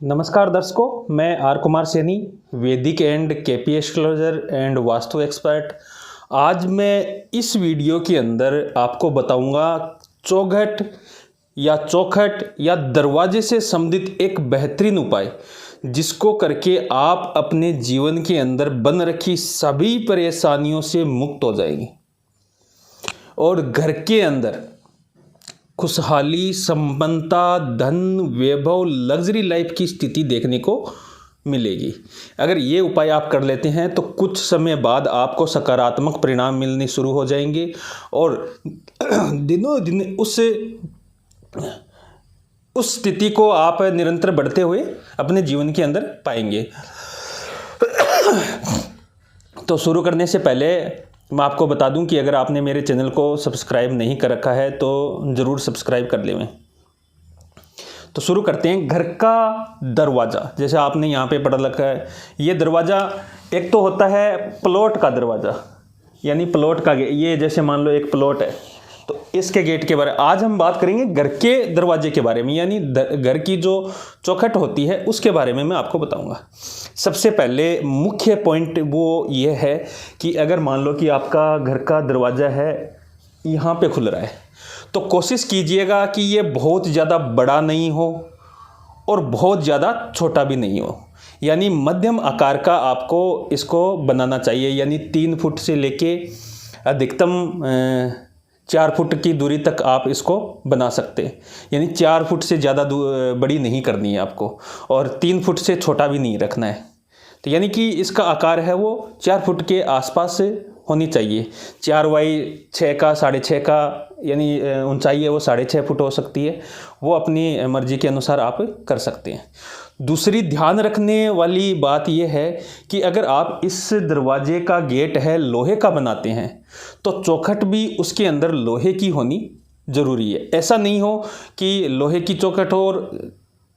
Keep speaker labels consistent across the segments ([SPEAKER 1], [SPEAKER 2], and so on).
[SPEAKER 1] नमस्कार दर्शकों, मैं आर कुमार सैनी, वैदिक and KP astrologer and vastu expert. आज मैं इस वीडियो के अंदर आपको बताऊंगा चौखट या दरवाजे से संबंधित एक बेहतरीन उपाय, जिसको करके आप अपने जीवन के अंदर बन रखी सभी परेशानियों से मुक्त हो जाएंगे और घर के अंदर खुशहाली, संपन्नता, धन, वैभव, लग्जरी लाइफ की स्थिति देखने को मिलेगी। अगर ये उपाय आप कर लेते हैं तो कुछ समय बाद आपको सकारात्मक परिणाम मिलने शुरू हो जाएंगे और दिनों दिन उस स्थिति को आप निरंतर बढ़ते हुए अपने जीवन के अंदर पाएंगे। तो शुरू करने से पहले मैं आपको बता दूं कि अगर आपने मेरे चैनल को सब्सक्राइब नहीं कर रखा है तो ज़रूर सब्सक्राइब कर लें। तो शुरू करते हैं। घर का दरवाज़ा, जैसे आपने यहाँ पे पढ़ रखा है, ये दरवाज़ा एक तो होता है प्लॉट का दरवाज़ा, यानी प्लॉट का गेट। ये जैसे मान लो एक प्लॉट है तो इसके गेट के बारे में आज हम बात करेंगे। घर के दरवाजे के बारे में, यानी घर की जो चौखट होती है उसके बारे में मैं आपको बताऊंगा। सबसे पहले मुख्य पॉइंट वो ये है कि अगर मान लो कि आपका घर का दरवाज़ा है यहाँ पे खुल रहा है तो कोशिश कीजिएगा कि ये बहुत ज़्यादा बड़ा नहीं हो और बहुत ज़्यादा छोटा भी नहीं हो, यानी मध्यम आकार का आपको इसको बनाना चाहिए। यानी 3 फुट से लेके अधिकतम 4 फुट की दूरी तक आप इसको बना सकते हैं। यानी 4 फुट से ज़्यादा बड़ी नहीं करनी है आपको और 3 फुट से छोटा भी नहीं रखना है। तो यानी कि इसका आकार है वो 4 फुट के आसपास से होनी चाहिए। 4 बाई 6 का 6.5 का यानी ऊंचाई है वो 6.5 फुट हो सकती है। वो अपनी मर्जी के अनुसार आप कर सकते हैं। दूसरी ध्यान रखने वाली बात यह है कि अगर आप इस दरवाजे का गेट है लोहे का बनाते हैं तो चौखट भी उसके अंदर लोहे की होनी ज़रूरी है। ऐसा नहीं हो कि लोहे की चौखट हो और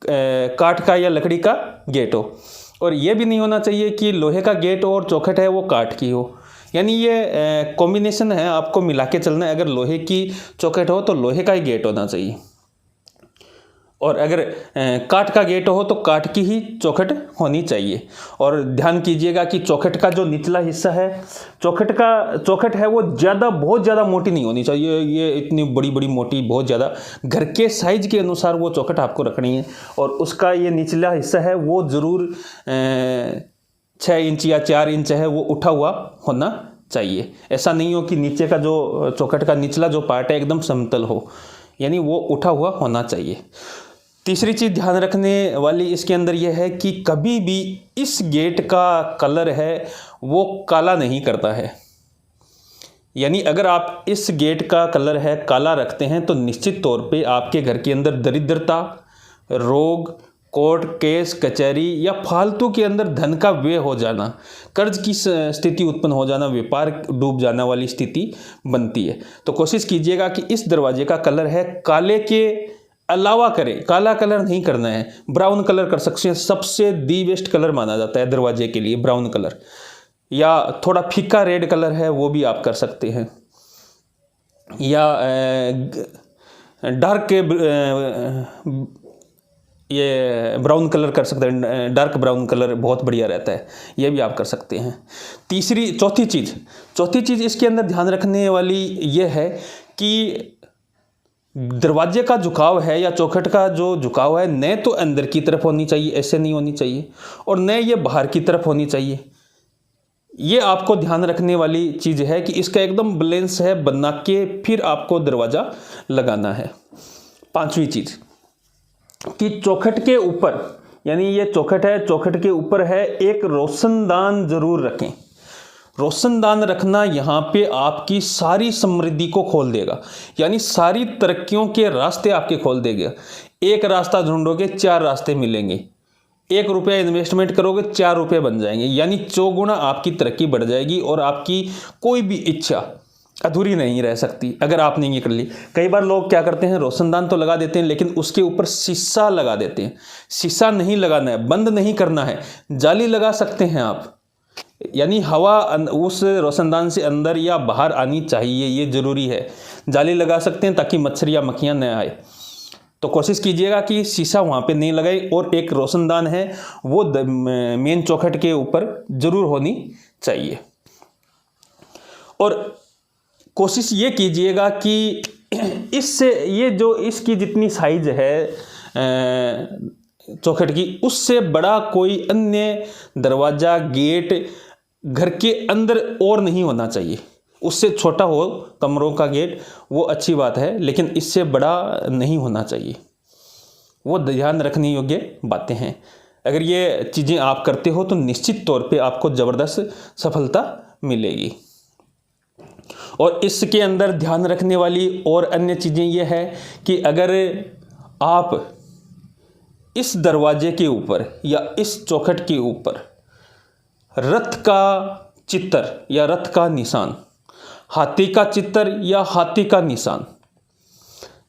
[SPEAKER 1] काठ का या लकड़ी का गेट हो, और ये भी नहीं होना चाहिए कि लोहे का गेट और चौखट है वो काठ की हो। यानी ये कॉम्बिनेशन है, आपको मिला के चलना है। अगर लोहे की चौखट हो तो लोहे का ही गेट होना चाहिए, और अगर काठ का गेट हो तो काठ की ही चौखट होनी चाहिए। और ध्यान कीजिएगा कि चौखट का जो निचला हिस्सा है, चौखट है वो बहुत ज़्यादा मोटी नहीं होनी चाहिए। ये इतनी बड़ी बड़ी मोटी बहुत ज़्यादा, घर के साइज के अनुसार वो चौखट आपको रखनी है। और उसका ये निचला हिस्सा है वो ज़रूर 6 इंच या 4 इंच है वो उठा हुआ होना चाहिए। ऐसा नहीं हो कि नीचे का जो चौखट का निचला जो पार्ट है एकदम समतल हो, यानी वो उठा हुआ होना चाहिए। तीसरी चीज़ ध्यान रखने वाली इसके अंदर यह है कि कभी भी इस गेट का कलर है वो काला नहीं करता है। यानी अगर आप इस गेट का कलर है काला रखते हैं तो निश्चित तौर पे आपके घर के अंदर दरिद्रता, रोग, कोर्ट केस कचहरी या फालतू के अंदर धन का व्यय हो जाना, कर्ज की स्थिति उत्पन्न हो जाना, व्यापार डूब जाना वाली स्थिति बनती है। तो कोशिश कीजिएगा कि इस दरवाजे का कलर है काले के अलावा करें। काला कलर नहीं करना है, ब्राउन कलर कर सकते हैं। सबसे दी बेस्ट कलर माना जाता है दरवाजे के लिए ब्राउन कलर, या थोड़ा फीका रेड कलर है वो भी आप कर सकते हैं, या डार्क ये ब्राउन कलर कर सकते हैं। डार्क ब्राउन कलर बहुत बढ़िया रहता है, ये भी आप कर सकते हैं। चौथी चीज़ इसके अंदर ध्यान रखने वाली ये है कि दरवाजे का झुकाव है या चौखट का जो झुकाव है न तो अंदर की तरफ होनी चाहिए, ऐसे नहीं होनी चाहिए, और न ये बाहर की तरफ होनी चाहिए। ये आपको ध्यान रखने वाली चीज़ है कि इसका एकदम बैलेंस है बना के फिर आपको दरवाज़ा लगाना है। 5वीं चीज़ कि चौखट के ऊपर, यानी ये चौखट है, चौखट के ऊपर है एक रोशनदान जरूर रखें। रोशनदान रखना यहाँ पे आपकी सारी समृद्धि को खोल देगा, यानी सारी तरक्कियों के रास्ते आपके खोल देगा। एक रास्ता ढूंढोगे 4 रास्ते मिलेंगे, 1 रुपया इन्वेस्टमेंट करोगे 4 रुपये बन जाएंगे, यानी 4 गुना आपकी तरक्की बढ़ जाएगी और आपकी कोई भी इच्छा अधूरी नहीं रह सकती अगर आपने ये कर ली। कई बार लोग क्या करते हैं, रोशनदान तो लगा देते हैं लेकिन उसके ऊपर शीशा लगा देते हैं। शीशा नहीं लगाना है, बंद नहीं करना है, जाली लगा सकते हैं आप, यानी हवा उस रोशनदान से अंदर या बाहर आनी चाहिए, ये ज़रूरी है। जाली लगा सकते हैं ताकि मच्छर या मक्खियाँ न आए। तो कोशिश कीजिएगा कि शीशा वहाँ पे नहीं लगाए और एक रोशनदान है वो मेन चौखट के ऊपर ज़रूर होनी चाहिए। और कोशिश ये कीजिएगा कि इससे ये जो इसकी जितनी साइज है चौखट की, उससे बड़ा कोई अन्य दरवाज़ा गेट घर के अंदर और नहीं होना चाहिए। उससे छोटा हो कमरों का गेट वो अच्छी बात है, लेकिन इससे बड़ा नहीं होना चाहिए। वो ध्यान रखने योग्य बातें हैं। अगर ये चीज़ें आप करते हो तो निश्चित तौर पे आपको ज़बरदस्त सफलता मिलेगी। और इसके अंदर ध्यान रखने वाली और अन्य चीज़ें ये है कि अगर आप इस दरवाजे के ऊपर या इस चौखट के ऊपर रथ का चित्र या रथ का निशान, हाथी का चित्र या हाथी का निशान,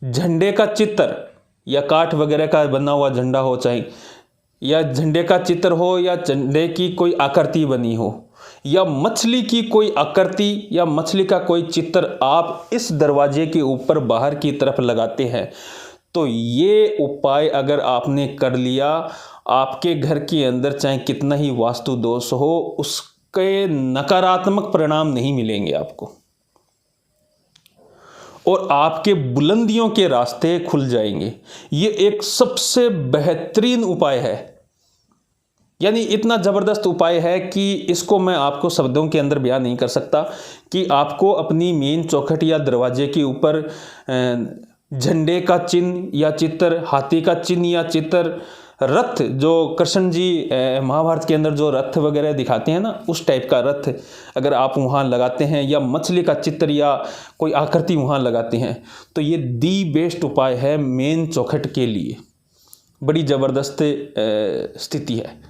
[SPEAKER 1] झंडे का चित्र या काठ वगैरह का बना हुआ झंडा हो चाहे, या झंडे का चित्र हो या झंडे की कोई आकृति बनी हो, या मछली की कोई आकृति या मछली का कोई चित्र आप इस दरवाजे के ऊपर बाहर की तरफ लगाते हैं, तो ये उपाय अगर आपने कर लिया, आपके घर के अंदर चाहे कितना ही वास्तु दोष हो उसके नकारात्मक परिणाम नहीं मिलेंगे आपको, और आपके बुलंदियों के रास्ते खुल जाएंगे। ये एक सबसे बेहतरीन उपाय है, यानी इतना ज़बरदस्त उपाय है कि इसको मैं आपको शब्दों के अंदर बयान नहीं कर सकता कि आपको अपनी मेन चौखट या दरवाजे के ऊपर झंडे का चिन्ह या चित्र, हाथी का चिन्ह या चित्र, रथ जो कृष्ण जी महाभारत के अंदर जो रथ वगैरह दिखाते हैं ना, उस टाइप का रथ अगर आप वहाँ लगाते हैं, या मछली का चित्र या कोई आकृति वहाँ लगाते हैं, तो ये दी बेस्ट उपाय है मेन चौखट के लिए। बड़ी ज़बरदस्त स्थिति है।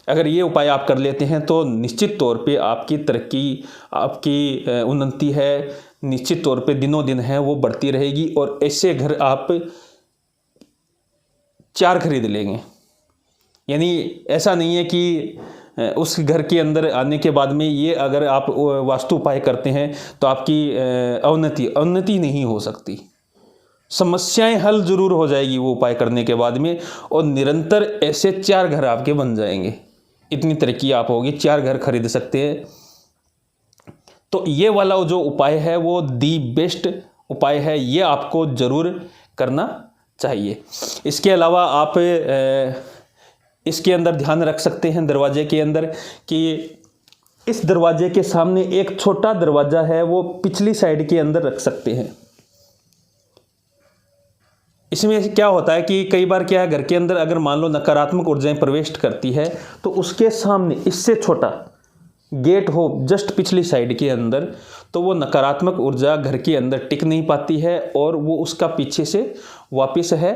[SPEAKER 1] अगर ये उपाय आप कर लेते हैं तो निश्चित तौर पे आपकी तरक्की, आपकी उन्नति है, निश्चित तौर पे दिनों दिन है वो बढ़ती रहेगी। और ऐसे घर आप 4 खरीद लेंगे। यानी ऐसा नहीं है कि उस घर के अंदर आने के बाद में ये अगर आप वास्तु उपाय करते हैं तो आपकी अवनति नहीं हो सकती। समस्याएं हल जरूर हो जाएगी वो उपाय करने के बाद में, और निरंतर ऐसे 4 घर आपके बन जाएंगे। इतनी तरक्की आप होगी, 4 घर खरीद सकते हैं। तो ये वाला जो उपाय है वो दी बेस्ट उपाय है, ये आपको ज़रूर करना चाहिए। इसके अलावा आप इसके अंदर ध्यान रख सकते हैं दरवाजे के अंदर कि इस दरवाजे के सामने एक छोटा दरवाज़ा है वो पिछली साइड के अंदर रख सकते हैं। इसमें क्या होता है कि कई बार क्या है, घर के अंदर अगर मान लो नकारात्मक ऊर्जाएं प्रवेश करती है तो उसके सामने इससे छोटा गेट हो जस्ट पिछली साइड के अंदर, तो वो नकारात्मक ऊर्जा घर के अंदर टिक नहीं पाती है और वो उसका पीछे से वापस है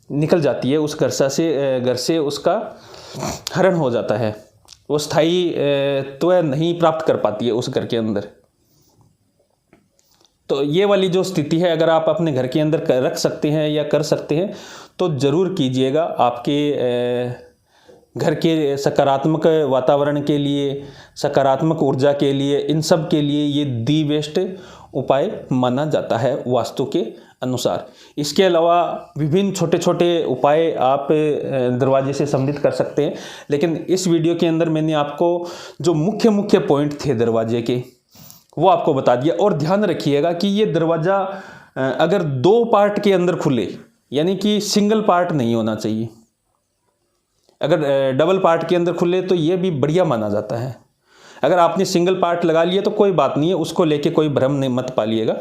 [SPEAKER 1] निकल जाती है, उस घर से उसका हरण हो जाता है, वो स्थायी तो नहीं प्राप्त कर पाती है उस घर के अंदर। तो ये वाली जो स्थिति है अगर आप अपने घर के अंदर रख सकते हैं या कर सकते हैं तो ज़रूर कीजिएगा। आपके घर के सकारात्मक वातावरण के लिए, सकारात्मक ऊर्जा के लिए, इन सब के लिए ये दी बेस्ट उपाय माना जाता है वास्तु के अनुसार। इसके अलावा विभिन्न छोटे छोटे उपाय आप दरवाजे से संबंधित कर सकते हैं, लेकिन इस वीडियो के अंदर मैंने आपको जो मुख्य पॉइंट थे दरवाजे के वो आपको बता दिया। और ध्यान रखिएगा कि ये दरवाज़ा अगर 2 पार्ट के अंदर खुले, यानी कि सिंगल पार्ट नहीं होना चाहिए। अगर डबल पार्ट के अंदर खुले तो ये भी बढ़िया माना जाता है। अगर आपने सिंगल पार्ट लगा लिया तो कोई बात नहीं है, उसको लेके कोई भ्रम नहीं मत पालिएगा।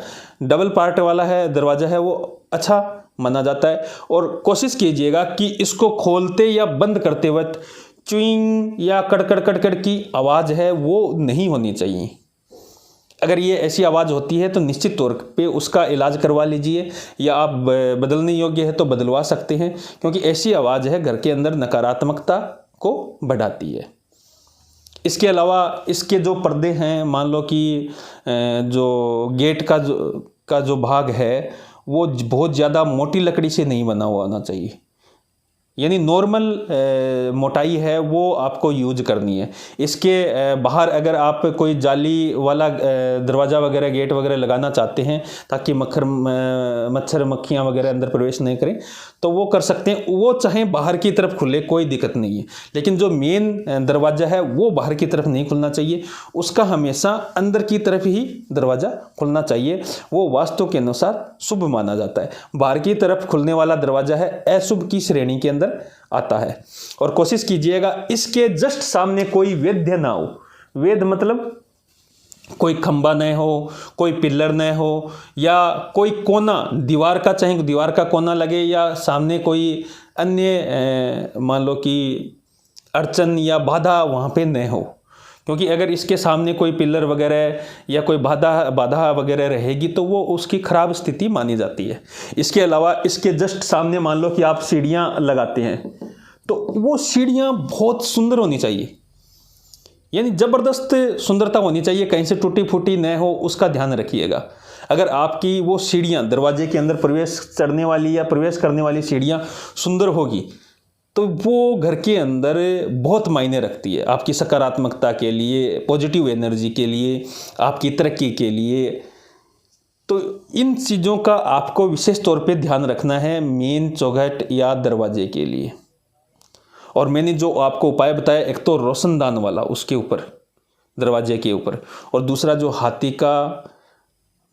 [SPEAKER 1] डबल पार्ट वाला है दरवाज़ा है वो अच्छा माना जाता है। और कोशिश कीजिएगा कि इसको खोलते या बंद करते वक्त चुइंग या कड़कड़ की आवाज़ है वो नहीं होनी चाहिए। अगर ये ऐसी आवाज़ होती है तो निश्चित तौर पे उसका इलाज करवा लीजिए, या आप बदलने योग्य है तो बदलवा सकते हैं, क्योंकि ऐसी आवाज़ है घर के अंदर नकारात्मकता को बढ़ाती है। इसके अलावा इसके जो पर्दे हैं, मान लो कि जो गेट का जो भाग है वो बहुत ज़्यादा मोटी लकड़ी से नहीं बना हुआ होना चाहिए। यानी नॉर्मल मोटाई है वो आपको यूज करनी है। इसके बाहर अगर आप कोई जाली वाला दरवाज़ा वगैरह गेट वगैरह लगाना चाहते हैं ताकि मच्छर मक्खियाँ वगैरह अंदर प्रवेश नहीं करें तो वो कर सकते हैं, वो चाहे बाहर की तरफ खुले कोई दिक्कत नहीं है, लेकिन जो मेन दरवाज़ा है वो बाहर की तरफ नहीं खुलना चाहिए, उसका हमेशा अंदर की तरफ ही दरवाज़ा खुलना चाहिए। वो वास्तु के अनुसार शुभ माना जाता है। बाहर की तरफ खुलने वाला दरवाज़ा है अशुभ की श्रेणी के अंदर आता है। और कोशिश कीजिएगा इसके जस्ट सामने कोई वेद्य ना हो। वेद मतलब कोई खंबा न हो, कोई पिल्लर न हो, या कोई कोना दीवार का, चाहे दीवार का कोना लगे या सामने कोई अन्य मान लो कि अड़चन या बाधा वहाँ पे न हो, क्योंकि अगर इसके सामने कोई पिल्लर वगैरह या कोई बाधा वगैरह रहेगी तो वो उसकी ख़राब स्थिति मानी जाती है। इसके अलावा इसके जस्ट सामने मान लो कि आप सीढ़ियाँ लगाते हैं तो वो सीढ़ियाँ बहुत सुंदर होनी चाहिए, यानी ज़बरदस्त सुंदरता होनी चाहिए, कहीं से टूटी फूटी न हो, उसका ध्यान रखिएगा। अगर आपकी वो सीढ़ियाँ दरवाजे के अंदर प्रवेश चढ़ने वाली या प्रवेश करने वाली सीढ़ियाँ सुंदर होगी तो वो घर के अंदर बहुत मायने रखती है, आपकी सकारात्मकता के लिए, पॉजिटिव एनर्जी के लिए, आपकी तरक्की के लिए। तो इन चीज़ों का आपको विशेष तौर पे ध्यान रखना है मेन चौखट या दरवाजे के लिए। और मैंने जो आपको उपाय बताया, एक तो रोशनदान वाला उसके ऊपर, दरवाजे के ऊपर, और दूसरा जो हाथी का,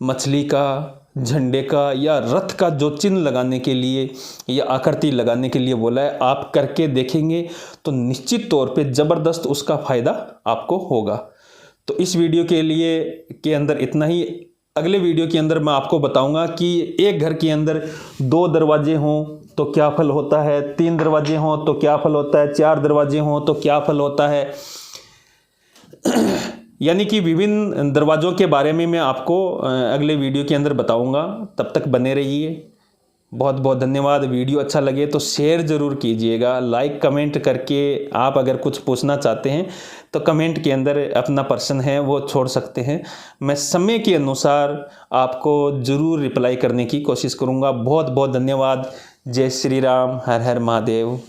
[SPEAKER 1] मछली का, झंडे का या रथ का जो चिन्ह लगाने के लिए या आकृति लगाने के लिए बोला है, आप करके देखेंगे तो निश्चित तौर पे ज़बरदस्त उसका फ़ायदा आपको होगा। तो इस वीडियो के अंदर इतना ही। अगले वीडियो के अंदर मैं आपको बताऊंगा कि एक घर के अंदर 2 दरवाजे हों तो क्या फल होता है, 3 दरवाजे हों तो क्या फल होता है, 4 दरवाजे हों तो क्या फल होता है। यानी कि विभिन्न दरवाज़ों के बारे में मैं आपको अगले वीडियो के अंदर बताऊंगा। तब तक बने रहिए। बहुत बहुत धन्यवाद। वीडियो अच्छा लगे तो शेयर ज़रूर कीजिएगा, लाइक कमेंट करके आप अगर कुछ पूछना चाहते हैं तो कमेंट के अंदर अपना प्रश्न है वो छोड़ सकते हैं। मैं समय के अनुसार आपको ज़रूर रिप्लाई करने की कोशिश करूँगा। बहुत बहुत धन्यवाद। जय श्री राम। हर हर महादेव।